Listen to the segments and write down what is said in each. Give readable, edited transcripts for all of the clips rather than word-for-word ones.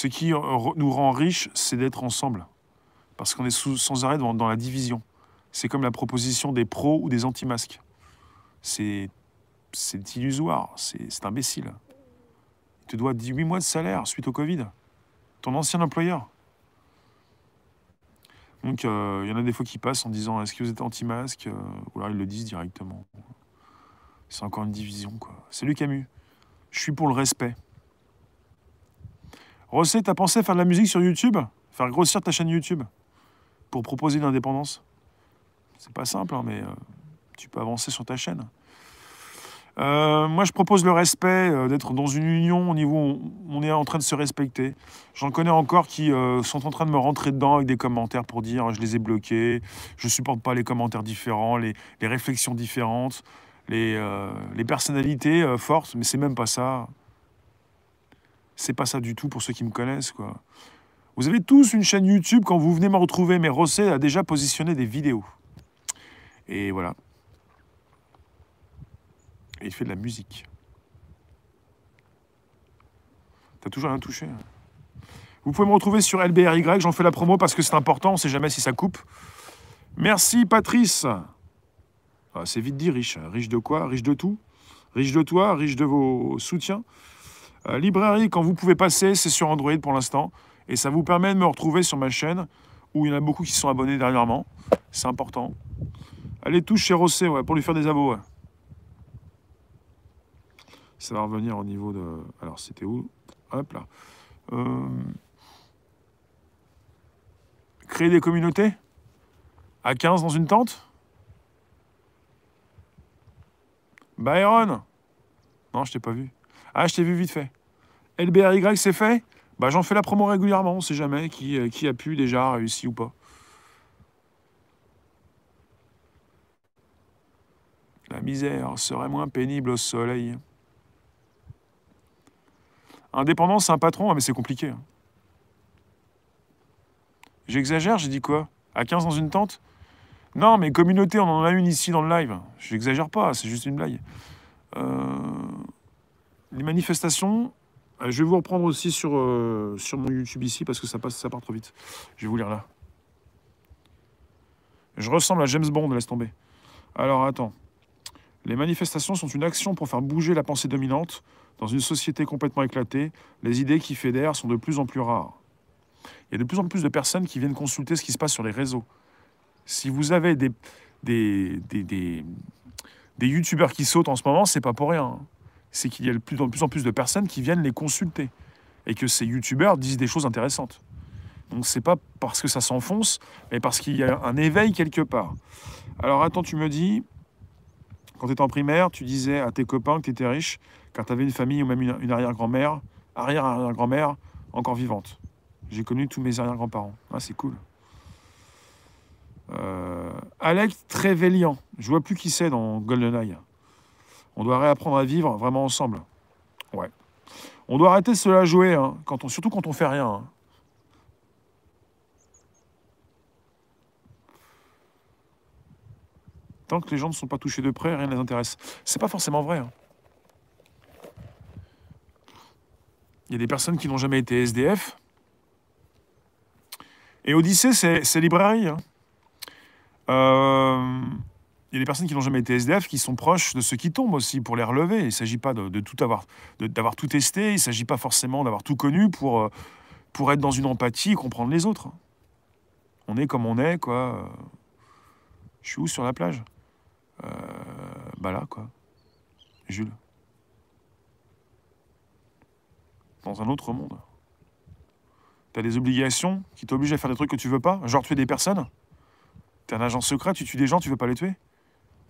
Ce qui nous rend riches, c'est d'être ensemble. Parce qu'on est sans arrêt dans la division. C'est comme la proposition des pros ou des anti-masques. C'est illusoire, c'est imbécile. Tu dois 18 mois de salaire suite au Covid. Ton ancien employeur. Donc, il y en a des fois qui passent en disant « Est-ce que vous êtes anti-masque ?» Ou alors ils le disent directement. C'est encore une division, quoi. Salut Camus. Je suis pour le respect. Rosset, t'as pensé à faire de la musique sur YouTube? Faire grossir ta chaîne YouTube? Pour proposer une indépendance? C'est pas simple, hein, mais tu peux avancer sur ta chaîne. Moi, je propose le respect, d'être dans une union au niveau où on est en train de se respecter. J'en connais encore qui sont en train de me rentrer dedans avec des commentaires pour dire « je les ai bloqués, je supporte pas les commentaires différents, les réflexions différentes, les personnalités fortes », mais c'est même pas ça. C'est pas ça du tout pour ceux qui me connaissent, quoi. Vous avez tous une chaîne YouTube quand vous venez me retrouver, mais Rosset a déjà positionné des vidéos. Et voilà. Et il fait de la musique. T'as toujours rien touché. Vous pouvez me retrouver sur LBRY, j'en fais la promo parce que c'est important, on ne sait jamais si ça coupe. Merci Patrice. Ah, c'est vite dit, riche. Riche de quoi? Riche de tout? Riche de toi? Riche de vos soutiens? Librairie, quand vous pouvez passer, c'est sur Android pour l'instant. Et ça vous permet de me retrouver sur ma chaîne, où il y en a beaucoup qui sont abonnés dernièrement. C'est important. Allez tous chez Rosset, ouais, pour lui faire des abos. Ouais. Ça va revenir au niveau de... Alors, c'était où? Hop là. Créer des communautés? À 15 dans une tente? Byron? Non, je t'ai pas vu. Ah, je t'ai vu vite fait. LBRY, c'est fait? Bah, j'en fais la promo régulièrement, on sait jamais qui a pu déjà, réussi ou pas. La misère serait moins pénible au soleil. Indépendant, c'est un patron, mais c'est compliqué. Hein. J'exagère, j'ai dit quoi? À 15 dans une tente? Non, mais communauté, on en a une ici dans le live. J'exagère pas, c'est juste une blague. Les manifestations, je vais vous reprendre aussi sur mon YouTube ici, parce que ça part trop vite. Je vais vous lire là. Je ressemble à James Bond, laisse tomber. Alors, attends. Les manifestations sont une action pour faire bouger la pensée dominante. Dans une société complètement éclatée, les idées qui fédèrent sont de plus en plus rares. Il y a de plus en plus de personnes qui viennent consulter ce qui se passe sur les réseaux. Si vous avez des youtubeurs qui sautent en ce moment, c'est pas pour rien. C'est qu'il y a de plus en plus de personnes qui viennent les consulter. Et que ces youtubeurs disent des choses intéressantes. Donc c'est pas parce que ça s'enfonce, mais parce qu'il y a un éveil quelque part. Alors attends, tu me dis... Quand tu étais en primaire, tu disais à tes copains que tu étais riche, car tu avais une famille ou même une arrière-grand-mère, arrière-arrière-grand-mère, encore vivante. J'ai connu tous mes arrière-grands-parents. Ah, c'est cool. Alec Trevelyan. Je vois plus qui c'est dans GoldenEye. On doit réapprendre à vivre vraiment ensemble. Ouais. On doit arrêter de se la jouer, hein, surtout quand on fait rien. Hein. Tant que les gens ne sont pas touchés de près, rien ne les intéresse. C'est pas forcément vrai. Hein. Il y a des personnes qui n'ont jamais été SDF. Et Odyssée, c'est librairie. Hein. Il y a des personnes qui n'ont jamais été SDF qui sont proches de ceux qui tombent aussi pour les relever. Il ne s'agit pas d'avoir tout testé. Il ne s'agit pas forcément d'avoir tout connu pour être dans une empathie et comprendre les autres. On est comme on est, quoi. Je suis où sur la plage? Bah là, quoi. Jules. Dans un autre monde. T'as des obligations qui t'obligent à faire des trucs que tu veux pas, genre tuer des personnes. T'es un agent secret, tu tues des gens, tu veux pas les tuer.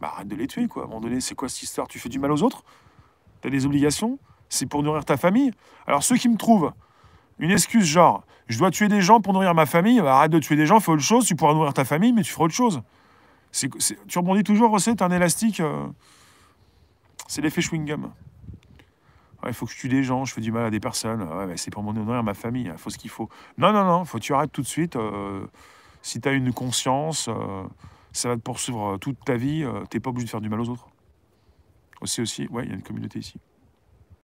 Bah arrête de les tuer, quoi. À un moment donné, c'est quoi cette histoire? Tu fais du mal aux autres? T'as des obligations? C'est pour nourrir ta famille? Alors ceux qui me trouvent une excuse genre, je dois tuer des gens pour nourrir ma famille, bah, arrête de tuer des gens, fais autre chose, tu pourras nourrir ta famille, mais tu feras autre chose. Tu rebondis toujours, Rosset, t'as un élastique. C'est l'effet chewing-gum. Il faut que je tue des gens, je fais du mal à des personnes. Ouais, c'est pour nourrir ma famille, il faut ce qu'il faut. Non, faut que tu arrêtes tout de suite. Si tu as une conscience, ça va te poursuivre toute ta vie. T'es pas obligé de faire du mal aux autres. Aussi, ouais, il y a une communauté ici.